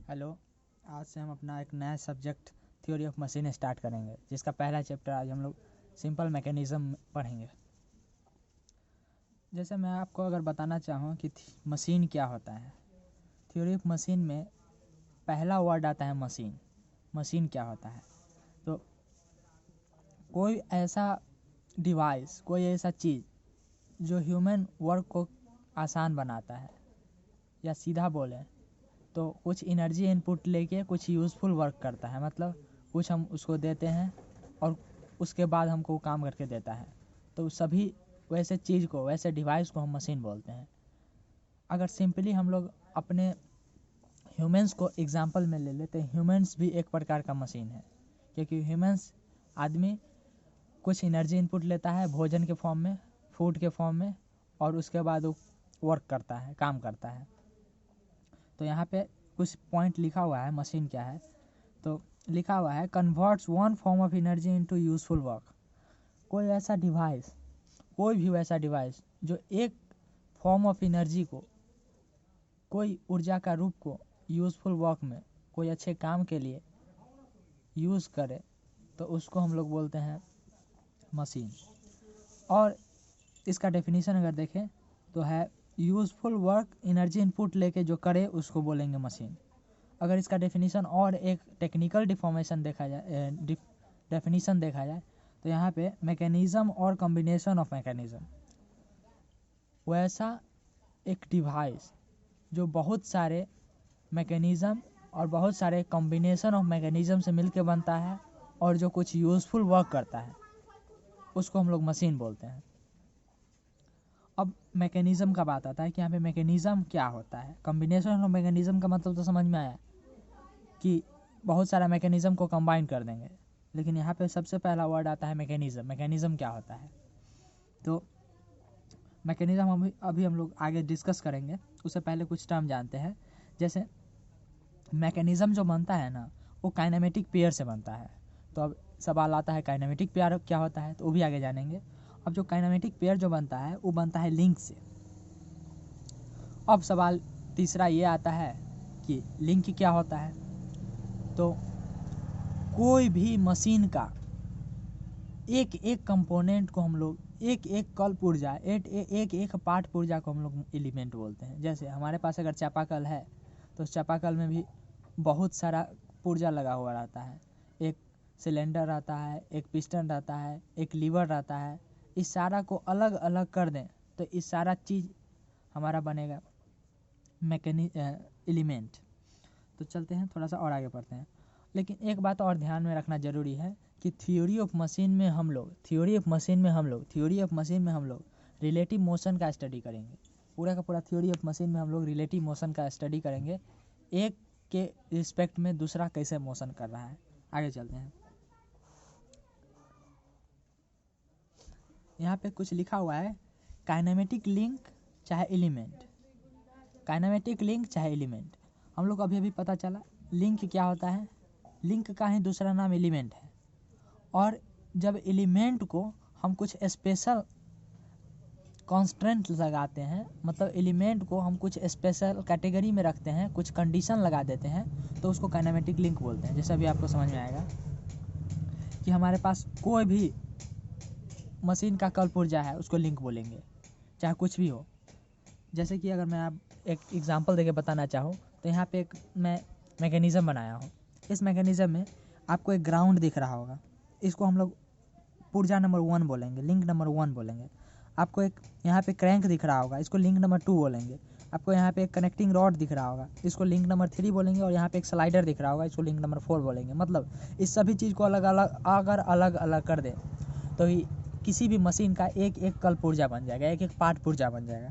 Hello. आज से हम अपना एक नया subject theory of machine start करेंगे, जिसका पहला चैप्टर आज हम लोग सिंपल मैकेनिज़्म पढ़ेंगे। जैसे मैं आपको अगर बताना चाहूँ कि मशीन क्या होता है, थ्योरी ऑफ मशीन में पहला वर्ड आता है मशीन। मशीन क्या होता है? तो कोई ऐसा डिवाइस, कोई ऐसा चीज़ जो ह्यूमन वर्क को आसान बनाता है, या सीधा बोलें तो कुछ एनर्जी इनपुट लेके कुछ यूज़फुल वर्क करता है। मतलब कुछ हम उसको देते हैं और उसके बाद हमको काम करके देता है। तो सभी वैसे चीज़ को, वैसे डिवाइस को हम मशीन बोलते हैं। अगर सिंपली हम लोग अपने ह्यूमंस को एग्जांपल में ले लेते हैं, ह्यूमंस भी एक प्रकार का मशीन है, क्योंकि ह्यूमंस आदमी कुछ एनर्जी इनपुट लेता है भोजन के फॉर्म में, फूड के फॉर्म में, और उसके बाद वो वर्क करता है, काम करता है। तो यहाँ पे कुछ पॉइंट लिखा हुआ है मशीन क्या है। तो लिखा हुआ है converts one form of energy into useful work. कोई ऐसा डिवाइस, कोई भी वैसा डिवाइस जो एक फॉर्म ऑफ एनर्जी को, कोई ऊर्जा का रूप को यूजफुल वर्क में, कोई अच्छे काम के लिए यूज़ करे, तो उसको हम लोग बोलते हैं मशीन। और इसका डेफिनेशन अगर देखें तो है यूज़फुल वर्क एनर्जी इनपुट लेके जो करे उसको बोलेंगे मशीन। अगर इसका डेफिनेशन और एक टेक्निकल डिफॉर्मेशन देखा जाए, डेफिनेशन देखा जाए, तो यहाँ पे मैकेनिज़्म और कॉम्बिनेशन ऑफ मैकेनिज़्म, वैसा एक डिवाइस जो बहुत सारे मैकेनिज़्म और बहुत सारे कॉम्बिनेशन ऑफ मैकेनिज़्म से मिलके बनता है और जो कुछ यूज़फुल वर्क करता है, उसको हम लोग मशीन बोलते हैं। अब मैकेनिज़्म का बात आता है कि यहाँ पे मैकेनिज़्म क्या होता है। कॉम्बिनेशन ऑफ मैकेनिज़्म का मतलब तो समझ में आया कि बहुत सारा मैकेनिज़्म को कंबाइन कर देंगे, लेकिन यहाँ पे सबसे पहला वर्ड आता है मैकेनिज़्म। मैकेनिज़्म क्या होता है? तो मैकेनिज़्म अभी हम लोग आगे डिस्कस करेंगे, उससे पहले कुछ टर्म जानते हैं। जैसे मैकेनिज़्म जो बनता है ना, वो काइनेमेटिक पेयर से बनता है। तो अब सवाल आता है काइनेमेटिक पेयर क्या होता है, तो वो भी आगे जानेंगे। अब जो काइनेमेटिक पेयर जो बनता है वो बनता है लिंक से। अब सवाल तीसरा ये आता है कि लिंक क्या होता है। तो कोई भी मशीन का एक एक कंपोनेंट को हम लोग, एक एक कल पुर्जा, एक एक पार्ट पुर्जा को हम लोग एलिमेंट बोलते हैं। जैसे हमारे पास अगर चापाकल है तो चापाकल में भी बहुत सारा पुर्जा लगा हुआ रहता है। एक सिलेंडर रहता है, एक पिस्टन रहता है, एक लीवर रहता है। इस सारा को अलग अलग कर दें तो इस सारा चीज़ हमारा बनेगा एलिमेंट। तो चलते हैं, थोड़ा सा और आगे बढ़ते हैं। लेकिन एक बात और ध्यान में रखना ज़रूरी है कि थ्योरी ऑफ मशीन में हम लोग रिलेटिव मोशन का स्टडी करेंगे। पूरा का पूरा थ्योरी ऑफ मशीन में हम लोग रिलेटिव मोशन का स्टडी करेंगे, एक के रिस्पेक्ट में दूसरा कैसे मोशन कर रहा है। आगे चलते हैं। यहाँ पे कुछ लिखा हुआ है काइनेमेटिक लिंक चाहे एलिमेंट। काइनेमेटिक लिंक चाहे एलिमेंट, हम लोग अभी पता चला लिंक क्या होता है। लिंक का ही दूसरा नाम एलिमेंट है। और जब एलिमेंट को हम कुछ स्पेशल कॉन्स्टेंट लगाते हैं, मतलब एलिमेंट को हम कुछ स्पेशल कैटेगरी में रखते हैं, कुछ कंडीशन लगा देते हैं, तो उसको काइनेमेटिक लिंक बोलते हैं। जैसे अभी आपको समझ में आएगा कि हमारे पास कोई भी मशीन का कल पुर्जा है, उसको लिंक बोलेंगे, चाहे कुछ भी हो। जैसे कि अगर मैं आप एक एग्जांपल देके बताना चाहूँ, तो यहाँ पे एक मैं मैकेनिज़्म बनाया हूँ। इस मैकेनिज़्म में आपको एक ग्राउंड दिख रहा होगा, इसको हम लोग पुर्जा नंबर 1 बोलेंगे, लिंक नंबर 1 बोलेंगे। आपको एक यहाँ पे क्रैंक दिख रहा होगा, इसको लिंक नंबर 2 बोलेंगे। आपको यहाँ पे एक कनेक्टिंग रॉड दिख रहा होगा, इसको लिंक नंबर 3 बोलेंगे। और यहाँ पे एक स्लाइडर दिख रहा होगा, इसको लिंक नंबर 4 बोलेंगे। मतलब इस सभी चीज़ को अलग अलग कर दें तो किसी भी मशीन का एक एक कल पुर्जा बन जाएगा, एक एक पार्ट पुर्जा बन जाएगा।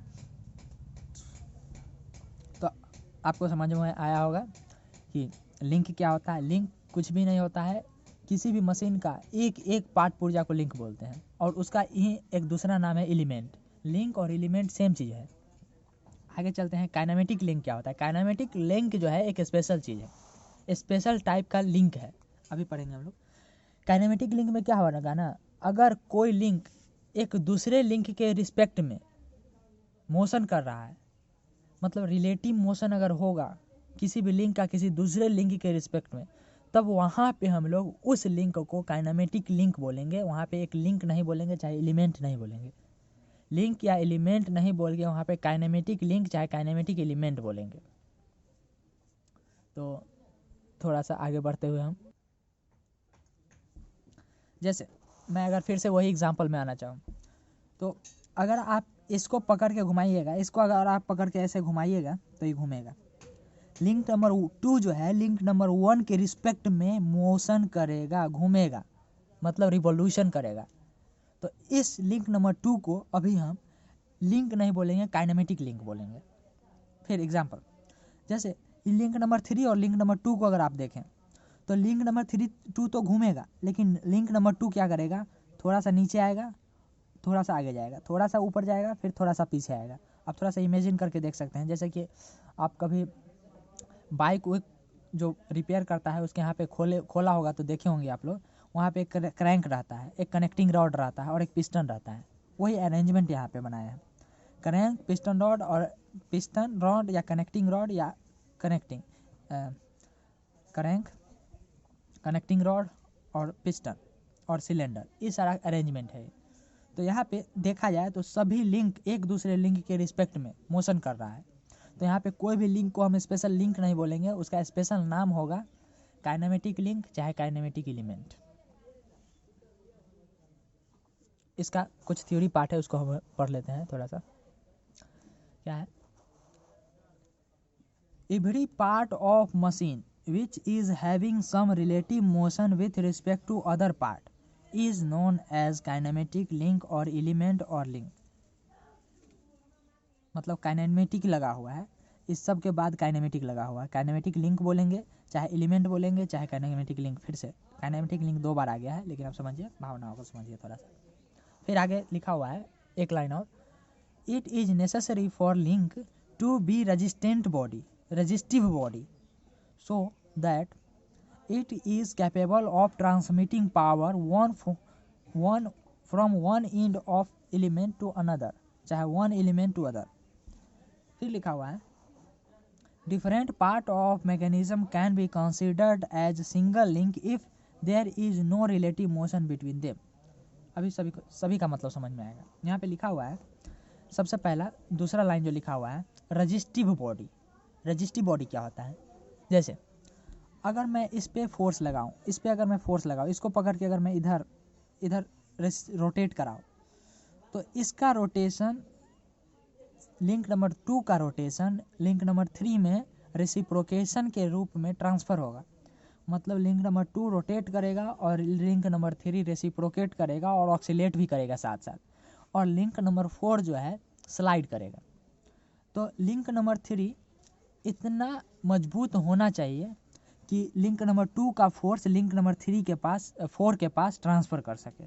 तो आपको समझ में आया होगा कि लिंक क्या होता है। लिंक कुछ भी नहीं होता है, किसी भी मशीन का एक एक पार्ट पुर्जा को लिंक बोलते हैं, और उसका ही एक दूसरा नाम है एलिमेंट। लिंक और एलिमेंट सेम चीज़ है। आगे चलते हैं, काइनेमेटिक लिंक क्या होता है। काइनेमेटिक लिंक जो है एक स्पेशल चीज़ है, स्पेशल टाइप का लिंक है, अभी पढ़ेंगे हम लोग। काइनेमेटिक लिंक में क्या होगा ना, अगर कोई लिंक एक दूसरे लिंक के रिस्पेक्ट में मोशन कर रहा है, मतलब रिलेटिव मोशन अगर होगा, किसी भी लिंक का किसी दूसरे लिंक के रिस्पेक्ट में, तब वहाँ पे हम लोग उस लिंक को काइनेमेटिक लिंक बोलेंगे। वहाँ पे एक लिंक नहीं बोलेंगे, चाहे एलिमेंट नहीं बोलेंगे। लिंक या एलिमेंट नहीं बोल के वहाँ पे काइनेमेटिक लिंक चाहे काइनेमेटिक एलिमेंट बोलेंगे। तो थोड़ा सा आगे बढ़ते हुए हम, जैसे मैं अगर फिर से वही एग्जांपल में आना चाहूँ, तो अगर आप इसको पकड़ के घुमाइएगा, इसको अगर आप पकड़ के ऐसे घुमाइएगा तो ये घूमेगा। लिंक नंबर 2 जो है लिंक नंबर 1 के रिस्पेक्ट में मोशन करेगा, घूमेगा, मतलब रिवॉल्यूशन करेगा। तो इस लिंक नंबर 2 को अभी हम लिंक नहीं बोलेंगे, काइनेमेटिक लिंक बोलेंगे। फिर एग्जांपल, जैसे लिंक नंबर 3 और लिंक नंबर 2 को अगर आप देखें तो लिंक नंबर 2 तो घूमेगा, लेकिन लिंक नंबर 2 क्या करेगा, थोड़ा सा नीचे आएगा, थोड़ा सा आगे जाएगा, थोड़ा सा ऊपर जाएगा, फिर थोड़ा सा पीछे आएगा। आप थोड़ा सा इमेजिन करके देख सकते हैं, जैसे कि आप कभी बाइक जो रिपेयर करता है उसके यहाँ पे खोला होगा तो देखे होंगे आप लोग, वहाँ पे एक क्रैंक रहता है, एक कनेक्टिंग रॉड रहता है और एक पिस्टन रहता है। वही अरेंजमेंट यहाँ पे बनाया है, क्रैंक, पिस्टन रॉड और पिस्टन रॉड या कनेक्टिंग रॉड या कनेक्टिंग क्रैंक, कनेक्टिंग रॉड और पिस्टन और सिलेंडर, ये सारा अरेंजमेंट है। तो यहाँ पे देखा जाए तो सभी लिंक एक दूसरे लिंक के रिस्पेक्ट में मोशन कर रहा है। तो यहाँ पे कोई भी लिंक को हम स्पेशल लिंक नहीं बोलेंगे, उसका स्पेशल नाम होगा काइनेमेटिक लिंक चाहे काइनेमेटिक एलिमेंट। इसका कुछ थ्योरी पार्ट है, उसको हम पढ़ लेते हैं थोड़ा सा। क्या है, every part of machine which is having some relative motion with respect to other part is known as kinematic link or element or link। मतलब काइनेमेटिक लगा हुआ है, इस सब के बाद काइनेमेटिक लगा हुआ है। काइनेमेटिक लिंक बोलेंगे, चाहे एलिमेंट बोलेंगे, चाहे काइनेमेटिक लिंक। फिर से काइनेमेटिक लिंक 2 बार आ गया है, लेकिन आप समझिए, भावनाओं को समझिए थोड़ा सा। फिर आगे लिखा हुआ है एक लाइन और, it is necessary for link to be resistive body so that it is capable of transmitting power from one end of element to another, चाहे one element to other। फिर लिखा हुआ है, different part of mechanism can be considered as single link if there is no relative motion between them। अभी सभी का मतलब समझ में आएगा। यहाँ पे लिखा हुआ है, सबसे पहला दूसरा लाइन जो लिखा हुआ है, रजिस्टिव बॉडी। रजिस्टिव बॉडी क्या होता है, जैसे अगर मैं इस पे फोर्स लगाऊं, इस पे अगर मैं फोर्स लगाऊं, इसको पकड़ के अगर मैं इधर रोटेट कराऊं, तो इसका रोटेशन, लिंक नंबर 2 का रोटेशन लिंक नंबर 3 में रेसिप्रोकेशन के रूप में ट्रांसफ़र होगा। मतलब लिंक नंबर 2 रोटेट करेगा और लिंक नंबर 3 रेसिप्रोकेट करेगा और ऑक्सीलेट भी करेगा साथ साथ, और लिंक नंबर 4 जो है स्लाइड करेगा। तो लिंक नंबर 3 इतना मजबूत होना चाहिए कि लिंक नंबर 2 का फोर्स लिंक नंबर 3 के पास 4 के पास ट्रांसफ़र कर सके।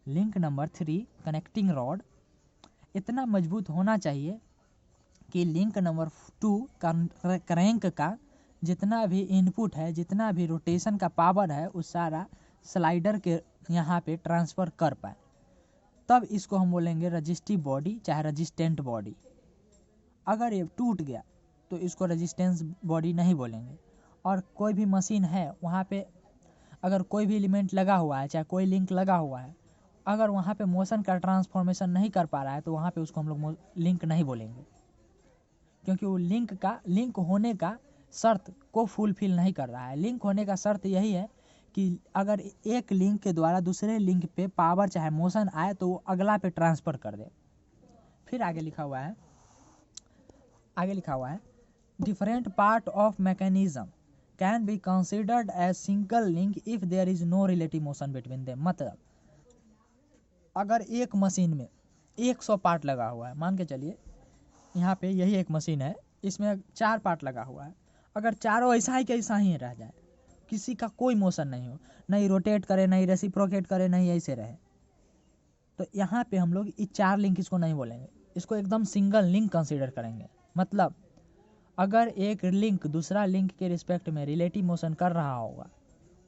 लिंक नंबर 3 कनेक्टिंग रॉड इतना मजबूत होना चाहिए कि लिंक नंबर 2 क्रैंक का जितना भी इनपुट है, जितना भी रोटेशन का पावर है, उस सारा स्लाइडर के यहाँ पे ट्रांसफ़र कर पाए। तब इसको हम बोलेंगे रजिस्टिव बॉडी चाहे रजिस्टेंट बॉडी। अगर ये टूट गया तो इसको रेजिस्टेंस बॉडी नहीं बोलेंगे। और कोई भी मशीन है, वहाँ पे अगर कोई भी एलिमेंट लगा हुआ है, चाहे कोई लिंक लगा हुआ है, अगर वहाँ पे मोशन का ट्रांसफॉर्मेशन नहीं कर पा रहा है तो वहाँ पे उसको हम लोग लिंक नहीं बोलेंगे, क्योंकि वो लिंक होने का शर्त को फुलफिल नहीं कर रहा है। लिंक होने का शर्त यही है कि अगर एक लिंक के द्वारा दूसरे लिंक पे पावर चाहे मोशन आए तो वो अगला पे ट्रांसफ़र कर दे। फिर आगे लिखा हुआ है different part of mechanism can be considered as single link if there is no relative motion between them। मतलब अगर एक मशीन में 100 पार्ट लगा हुआ है, मान के चलिए यहाँ पे यही एक मशीन है, इसमें 4 पार्ट लगा हुआ है, अगर चारों ऐसा ही कैसा ही रह जाए, किसी का कोई मोशन नहीं हो, नहीं रोटेट करे, नहीं रेसिप्रोकेट करे, नहीं ऐसे रहे, तो यहाँ पे हम लोग ये 4 लिंक इसको नहीं बोलेंगे, इसको एकदम सिंगल लिंक कंसीडर करेंगे। मतलब अगर एक लिंक दूसरा लिंक के रिस्पेक्ट में रिलेटिव मोशन कर रहा होगा,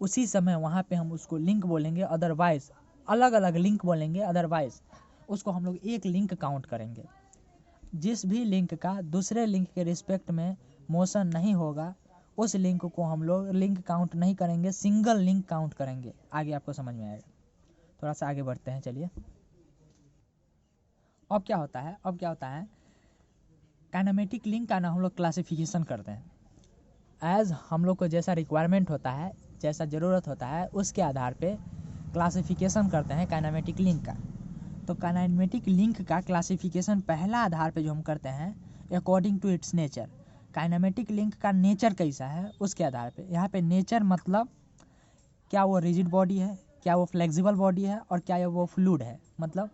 उसी समय वहाँ पे हम उसको लिंक बोलेंगे। अदरवाइज अलग अलग लिंक बोलेंगे, अदरवाइज उसको हम लोग एक लिंक काउंट करेंगे। जिस भी लिंक का दूसरे लिंक के रिस्पेक्ट में मोशन नहीं होगा उस लिंक को हम लोग लिंक काउंट नहीं करेंगे, सिंगल लिंक काउंट करेंगे। आगे आपको समझ में आएगा। थोड़ा सा आगे बढ़ते हैं, चलिए। अब क्या होता है काइनेमेटिक लिंक का ना हम लोग क्लासिफिकेशन करते हैं। एज हम लोग को जैसा रिक्वायरमेंट होता है, जैसा ज़रूरत होता है, उसके आधार पे क्लासिफिकेशन करते हैं काइनेमेटिक लिंक का। तो काइनेमेटिक लिंक का क्लासिफिकेशन पहला आधार पे जो हम करते हैं according to its nature. Kinematic link का नेचर कैसा है उसके आधार पे। यहाँ पे नेचर मतलब क्या वो रिजिड बॉडी है, क्या वो फ्लेक्सिबल बॉडी है, और क्या वो फ्लूइड है। मतलब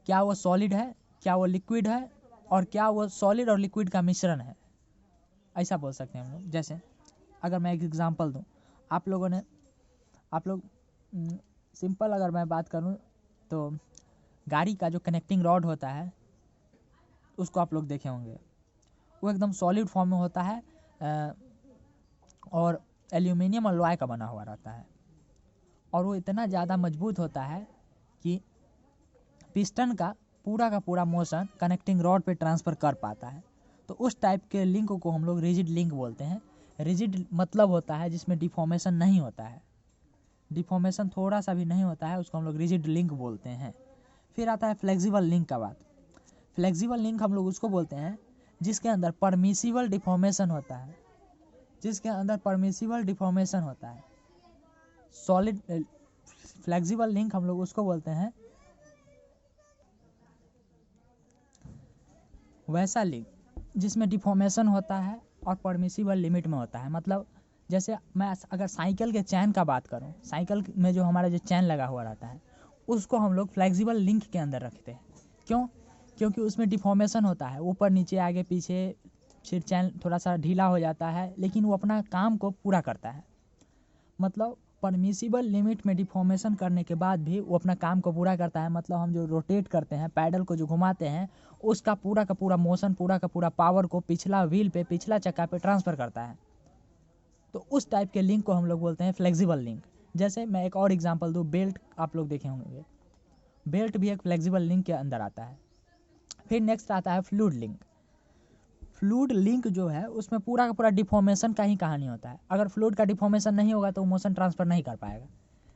क्या वो सॉलिड है, क्या वो लिक्विड है, और क्या वो सॉलिड और लिक्विड का मिश्रण है, ऐसा बोल सकते हैं हम लोग। जैसे अगर मैं एक एग्जांपल दूं, आप लोग सिंपल अगर मैं बात करूं तो गाड़ी का जो कनेक्टिंग रॉड होता है उसको आप लोग देखे होंगे, वो एकदम सॉलिड फॉर्म में होता है और एल्यूमिनियम और लॉय का बना हुआ रहता है, और वो इतना ज़्यादा मजबूत होता है कि पिस्टन का पूरा मोशन कनेक्टिंग रॉड पे ट्रांसफ़र कर पाता है। तो उस टाइप के लिंक को हम लोग रिजिड लिंक बोलते हैं। रिजिड मतलब होता है जिसमें डिफॉर्मेशन नहीं होता है, डिफॉर्मेशन थोड़ा सा भी नहीं होता है, उसको हम लोग रिजिड लिंक बोलते हैं। फिर आता है फ्लेक्सिबल लिंक का बात। फ्लेक्सिबल लिंक हम लोग उसको बोलते हैं जिसके अंदर परमिसिबल डिफॉर्मेशन होता है, जिसके अंदर परमिसिबल डिफॉर्मेशन होता है। सॉलिड फ्लेक्सिबल लिंक हम लोग उसको बोलते हैं वैसा लिंक जिसमें डिफॉर्मेशन होता है और परमिसिबल लिमिट में होता है। मतलब जैसे मैं अगर साइकिल के चैन का बात करूं, साइकिल में जो हमारा जो चैन लगा हुआ रहता है उसको हम लोग फ्लेक्सिबल लिंक के अंदर रखते हैं। क्यों? क्योंकि उसमें डिफॉर्मेशन होता है, ऊपर नीचे आगे पीछे, फिर चैन थोड़ा सा ढीला हो जाता है, लेकिन वो अपना काम को पूरा करता है। मतलब परमिसिबल लिमिट में डिफॉर्मेशन करने के बाद भी वो अपना काम को पूरा करता है। मतलब हम जो रोटेट करते हैं, पैडल को जो घुमाते हैं, उसका पूरा का पूरा मोशन, पूरा का पूरा पावर को पिछला व्हील पे, पिछला चक्का पे ट्रांसफ़र करता है। तो उस टाइप के लिंक को हम लोग बोलते हैं फ्लेक्सिबल लिंक। जैसे मैं एक और एग्जांपल दूँ, बेल्ट आप लोग देखे होंगे, बेल्ट भी एक फ्लेक्सिबल लिंक के अंदर आता है। फिर नेक्स्ट आता है फ्लूइड लिंक। फ्लूइड लिंक जो है उसमें पूरा का पूरा डिफॉर्मेशन का ही कहानी होता है। अगर फ्लूइड का डिफॉर्मेशन नहीं होगा तो मोशन ट्रांसफ़र नहीं कर पाएगा।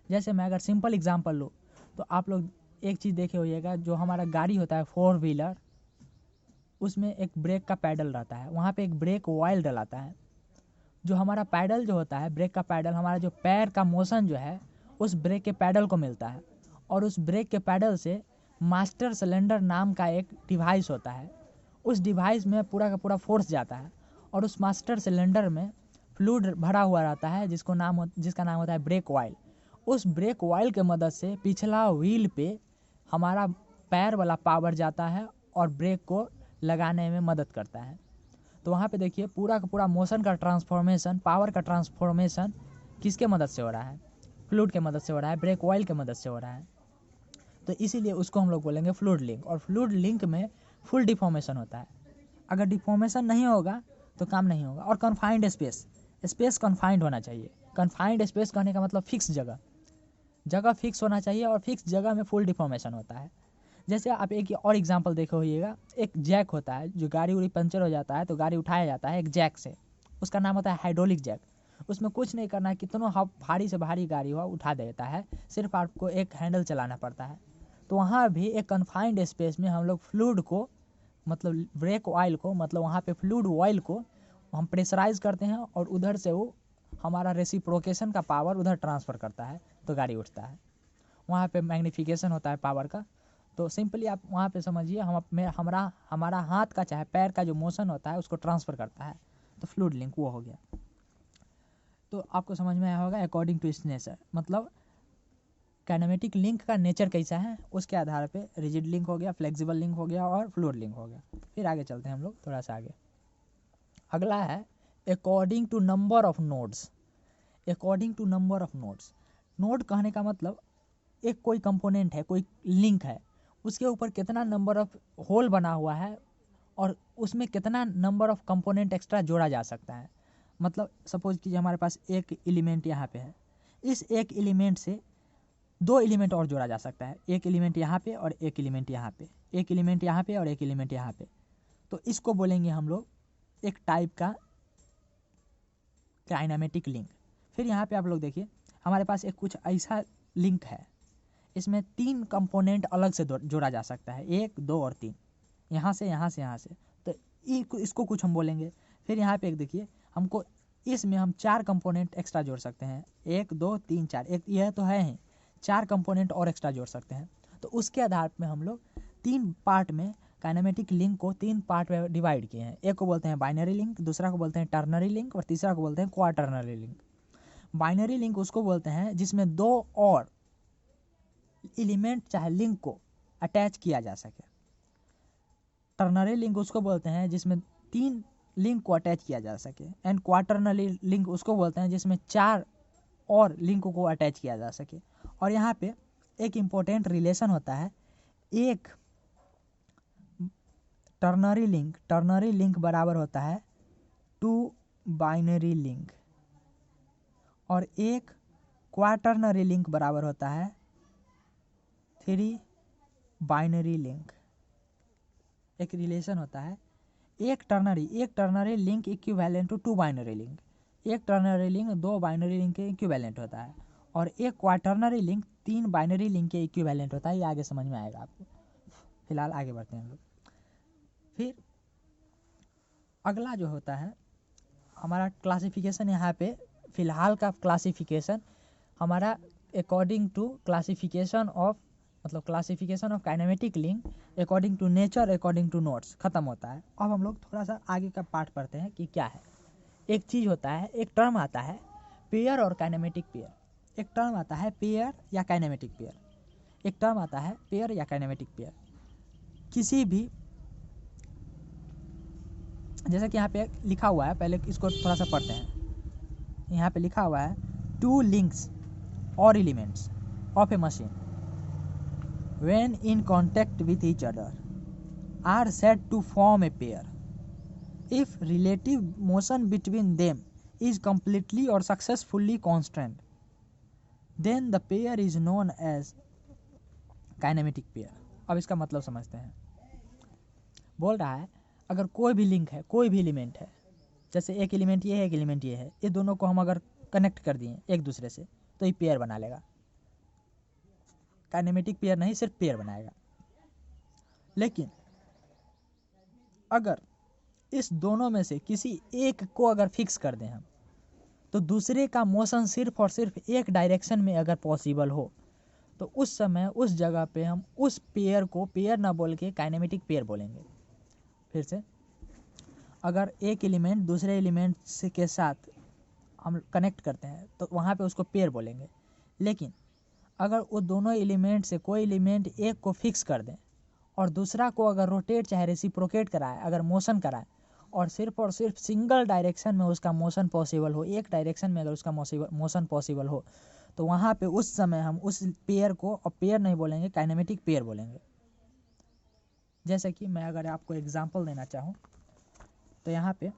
जैसे मैं अगर सिंपल एग्जांपल लूँ तो आप लोग एक चीज़ देखे होइएगा, जो हमारा गाड़ी होता है 4 व्हीलर, उसमें एक ब्रेक का पैडल रहता है, वहाँ पे एक ब्रेक ऑयल डलाता है। जो हमारा पैडल जो होता है, ब्रेक का पैडल, हमारा जो पैर का मोशन जो है उस ब्रेक के पैडल को मिलता है, और उस ब्रेक के पैडल से मास्टर सिलेंडर नाम का एक डिवाइस होता है। उस डिवाइस में पूरा का पूरा फोर्स जाता है, और उस मास्टर सिलेंडर में फ्लूइड भरा हुआ रहता है जिसका नाम होता है ब्रेक ऑयल। उस ब्रेक ऑयल के मदद से पिछला व्हील पे हमारा पैर वाला पावर जाता है और ब्रेक को लगाने में मदद करता है। तो वहाँ पे देखिए पूरा का पूरा मोशन का ट्रांसफॉर्मेशन, पावर का ट्रांसफॉर्मेशन किसके मदद से हो रहा है? फ्लूइड के मदद से हो रहा है, ब्रेक ऑयल के मदद से हो रहा है। तो इसीलिए उसको हम लोग बोलेंगे फ्लूइड लिंक। और फ्लूइड लिंक में फुल डिफॉर्मेशन होता है। अगर डिफॉर्मेशन नहीं होगा तो काम नहीं होगा। और कन्फाइंड स्पेस कन्फाइंड होना चाहिए। कन्फाइंड स्पेस कहने का मतलब फिक्स जगह फिक्स होना चाहिए, और फिक्स जगह में फुल डिफॉर्मेशन होता है। जैसे आप एक और एग्जांपल देखे होइएगा, एक जैक होता है, जो गाड़ी उड़ी पंचर हो जाता है तो गाड़ी उठाया जाता है एक जैक से, उसका नाम होता है हाइड्रोलिक जैक। उसमें कुछ नहीं करना है, कितनों भारी से भारी गाड़ी हो उठा देता है, सिर्फ आपको एक हैंडल चलाना पड़ता है। तो वहाँ भी एक कन्फाइंड स्पेस में हम लोग फ्लूइड को, मतलब ब्रेक ऑयल को, मतलब वहाँ पे फ्लूइड ऑयल को हम प्रेशराइज करते हैं, और उधर से वो हमारा रेसिप्रोकेशन का पावर उधर ट्रांसफ़र करता है, तो गाड़ी उठता है। वहाँ पे मैग्नीफिकेशन होता है पावर का। तो सिंपली आप वहाँ पे समझिए, हमारा हाथ का चाहे पैर का जो मोशन होता है उसको ट्रांसफ़र करता है, तो फ्लूइड लिंक वो हो गया। तो आपको समझ में आया होगा अकॉर्डिंग टू इट्स नेचर। मतलब काइनेमेटिक लिंक का नेचर कैसा है उसके आधार पे रिजिड लिंक हो गया, फ्लेक्सिबल लिंक हो गया, और फ्लूइड लिंक हो गया। फिर आगे चलते हैं हम लोग थोड़ा सा आगे। अगला है according to number of nodes. According to number of nodes, node कहने का मतलब एक कोई कंपोनेंट है, कोई लिंक है, उसके ऊपर कितना नंबर ऑफ होल बना हुआ है, और उसमें कितना नंबर ऑफ कंपोनेंट एक्स्ट्रा जोड़ा जा सकता है। मतलब सपोज कीजिए हमारे पास एक एलिमेंट यहाँ पे है, इस एक एलिमेंट से 2 एलिमेंट और जोड़ा जा सकता है। एक एलिमेंट यहाँ पे और एक एलिमेंट यहाँ पे, एक एलिमेंट यहाँ पे और एक एलिमेंट यहाँ पे। तो इसको बोलेंगे हम लोग एक टाइप का काइनेमेटिक लिंक। फिर यहाँ पे आप लोग देखिए हमारे पास एक कुछ ऐसा लिंक है, इसमें 3 कंपोनेंट अलग से जोड़ा जा सकता है, 1 2 और 3, यहाँ से यहाँ से यहाँ से, तो इसको कुछ हम बोलेंगे। फिर यहाँ पे एक देखिए हमको इसमें हम 4 कंपोनेंट एक्स्ट्रा जोड़ सकते हैं, 1 2 3 4, एक यह तो है ही, 4 कंपोनेंट और एक्स्ट्रा जोड़ सकते हैं। तो उसके आधार पे हम लोग 3 पार्ट में काइनेमेटिक लिंक को 3 पार्ट में डिवाइड किए हैं। एक को बोलते हैं बाइनरी लिंक, दूसरा को बोलते हैं टर्नरी लिंक और तीसरा को बोलते हैं क्वाटर्नरी लिंक। बाइनरी लिंक उसको बोलते हैं जिसमें 2 और एलिमेंट चाहे लिंक को अटैच किया जा सके। टर्नरी लिंक उसको बोलते हैं जिसमें 3 लिंक को अटैच किया जा सके। एंड क्वाटर्नरी लिंक उसको बोलते हैं जिसमें 4 और लिंक को अटैच किया जा सके। और यहाँ पे एक इम्पोर्टेंट रिलेशन होता है, एक टर्नरी लिंक बराबर होता है 2 बाइनरी लिंक और एक क्वाटर्नरी लिंक बराबर होता है 3 बाइनरी लिंक। एक रिलेशन होता है, एक ternary link equivalent to 2 binary link, एक टर्नरी लिंक 2 बाइनरी लिंक के इक्विवेलेंट होता है और एक क्वाटर्नरी लिंक 3 बाइनरी लिंक के इक्विवेलेंट होता है। ये आगे समझ में आएगा आपको। फिलहाल आगे बढ़ते हैं हम लोग। फिर अगला जो होता है हमारा क्लासिफिकेशन, यहाँ पे फिलहाल का क्लासिफिकेशन हमारा according to classification of kinematic link according to nature according to notes खत्म होता है। अब हम लोग थोड़ा सा आगे का पार्ट पढ़ते हैं कि क्या है। एक चीज़ होता है, एक टर्म आता है पेयर और काइनेमेटिक पेयर। एक टर्म आता है पेयर या काइनेमेटिक पेयर, एक टर्म आता है पेयर या काइनेमेटिक पेयर। किसी भी, जैसा कि यहाँ पे लिखा हुआ है, पहले इसको थोड़ा सा पढ़ते हैं। यहाँ पे लिखा हुआ है 2 लिंक्स और elements of A machine when in contact with each other are said to form a pair if relative motion between them is completely or successfully constant, then the pair is known as kinematic pair। अब इसका मतलब समझते हैं। बोल रहा है अगर कोई भी लिंक है, कोई भी एलिमेंट है, जैसे एक एलिमेंट ये है, एक एलिमेंट ये है, ये दोनों को हम अगर कनेक्ट कर दिए एक दूसरे से तो ये पेयर बना लेगा। काइनेमेटिक पेयर नहीं, सिर्फ पेयर बनाएगा। लेकिन अगर इस दोनों में से किसी एक को अगर फिक्स कर दें हम, तो दूसरे का मोशन सिर्फ और सिर्फ एक डायरेक्शन में अगर पॉसिबल हो, तो उस समय उस जगह पे हम उस पेयर को पेयर ना बोल के काइनेमेटिक पेयर बोलेंगे। फिर से, अगर एक एलिमेंट दूसरे एलिमेंट से के साथ हम कनेक्ट करते हैं तो वहाँ पे उसको पेयर बोलेंगे। लेकिन अगर वो दोनों एलिमेंट से कोई एलिमेंट एक को फिक्स कर दें और दूसरा को अगर रोटेट चाहे रेसिप्रोकेट कराए, अगर मोशन कराए और सिर्फ सिंगल डायरेक्शन में उसका मोशन पॉसिबल हो, एक डायरेक्शन में अगर उसका मोशन पॉसिबल हो, तो वहाँ पे उस समय हम उस पेयर को और पेयर नहीं बोलेंगे, काइनेमेटिक पेयर बोलेंगे। जैसे कि मैं अगर आपको एग्जांपल देना चाहूँ तो यहाँ पे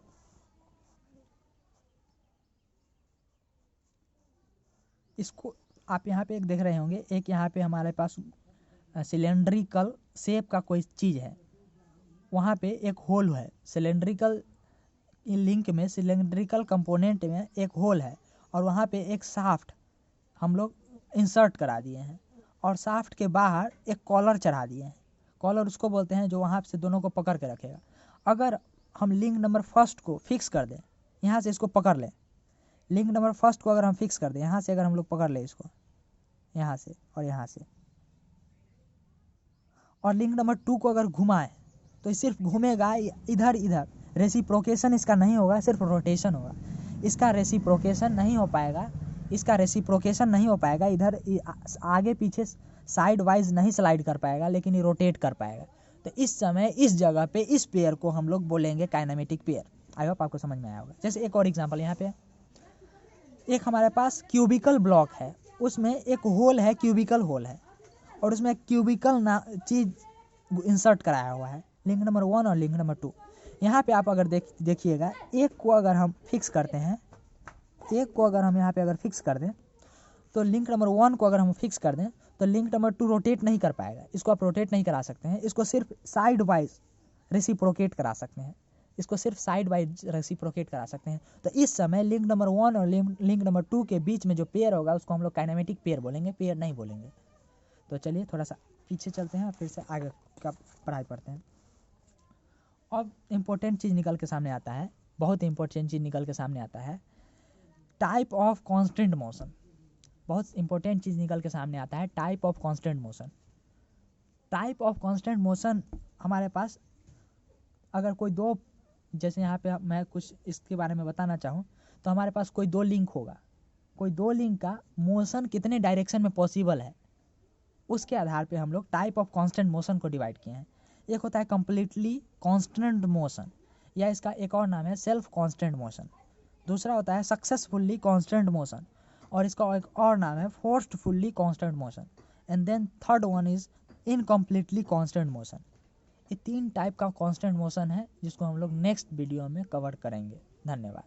इसको आप यहाँ पे एक देख रहे होंगे, एक यहाँ पे हमारे पास सिलेंड्रिकल शेप का कोई चीज़ है, वहाँ पे एक होल है। सिलेंड्रिकल लिंक में, सिलेंड्रिकल कंपोनेंट में एक होल है और वहाँ पे एक शाफ्ट हम लोग इंसर्ट करा दिए हैं और शाफ्ट के बाहर एक कॉलर चढ़ा दिए हैं। कॉलर उसको बोलते हैं जो वहाँ से दोनों को पकड़ के रखेगा। अगर हम लिंक नंबर फर्स्ट को फिक्स कर दें, यहाँ से इसको पकड़ लें, लिंक नंबर फर्स्ट को अगर हम फिक्स कर दें, यहाँ से अगर हम लोग पकड़ लें इसको, यहाँ से और यहाँ से, और लिंक नंबर 2 को अगर घुमाएं तो ये सिर्फ घूमेगा इधर इधर, रेसिप्रोकेशन इसका नहीं होगा, सिर्फ रोटेशन होगा। इसका रेसिप्रोकेशन नहीं हो पाएगा, इधर आगे पीछे साइड वाइज नहीं स्लाइड कर पाएगा, लेकिन ये रोटेट कर पाएगा। तो इस समय इस जगह पे इस पेयर को हम लोग बोलेंगे काइनेमेटिक पेयर। आई होप आपको समझ में आया होगा। जैसे एक और एग्जांपल, यहाँ पे एक हमारे पास क्यूबिकल ब्लॉक है, उसमें एक होल है, क्यूबिकल होल है, और उसमें क्यूबिकल चीज़ इंसर्ट कराया हुआ है, लिंक नंबर 1 और लिंक नंबर 2। यहाँ पे आप अगर देखिएगा, एक को अगर हम फिक्स करते हैं, एक को अगर हम यहाँ पे अगर फिक्स कर दें, तो लिंक नंबर 1 को अगर हम फिक्स कर दें तो लिंक नंबर 2 रोटेट नहीं कर पाएगा। इसको आप रोटेट नहीं करा सकते हैं, इसको सिर्फ साइड वाइज रेसिप्रोकेट करा सकते हैं। इसको सिर्फ साइड बाई रेसिप्रोकेट करा सकते हैं। तो इस समय लिंक नंबर 1 और लिंक नंबर 2 के बीच में जो पेयर होगा उसको हम लोग काइनेमेटिक पेयर बोलेंगे, पेयर नहीं बोलेंगे। तो चलिए थोड़ा सा पीछे चलते हैं और फिर से आगे का पढ़ाई पढ़ते हैं। अब इम्पोर्टेंट चीज़ निकल के सामने आता है, बहुत इंपॉर्टेंट चीज़ निकल के सामने आता है, टाइप ऑफ कांस्टेंट मोशन। बहुत इंपॉर्टेंट चीज़ निकल के सामने आता है, type of constant motion. Type of constant motion हमारे पास अगर कोई दो, जैसे यहाँ पे मैं कुछ इसके बारे में बताना चाहूँ तो हमारे पास कोई दो लिंक होगा, कोई दो लिंक का मोशन कितने डायरेक्शन में पॉसिबल है उसके आधार पे हम लोग टाइप ऑफ कांस्टेंट मोशन को डिवाइड किए हैं। एक होता है कंप्लीटली कांस्टेंट मोशन, या इसका एक और नाम है सेल्फ कांस्टेंट मोशन। दूसरा होता है सक्सेसफुली कांस्टेंट मोशन, और इसका एक और नाम है forcefully constant motion. And then third one is incompletely constant motion. ये तीन टाइप का कांस्टेंट मोशन है जिसको हम लोग नेक्स्ट वीडियो में कवर करेंगे। धन्यवाद।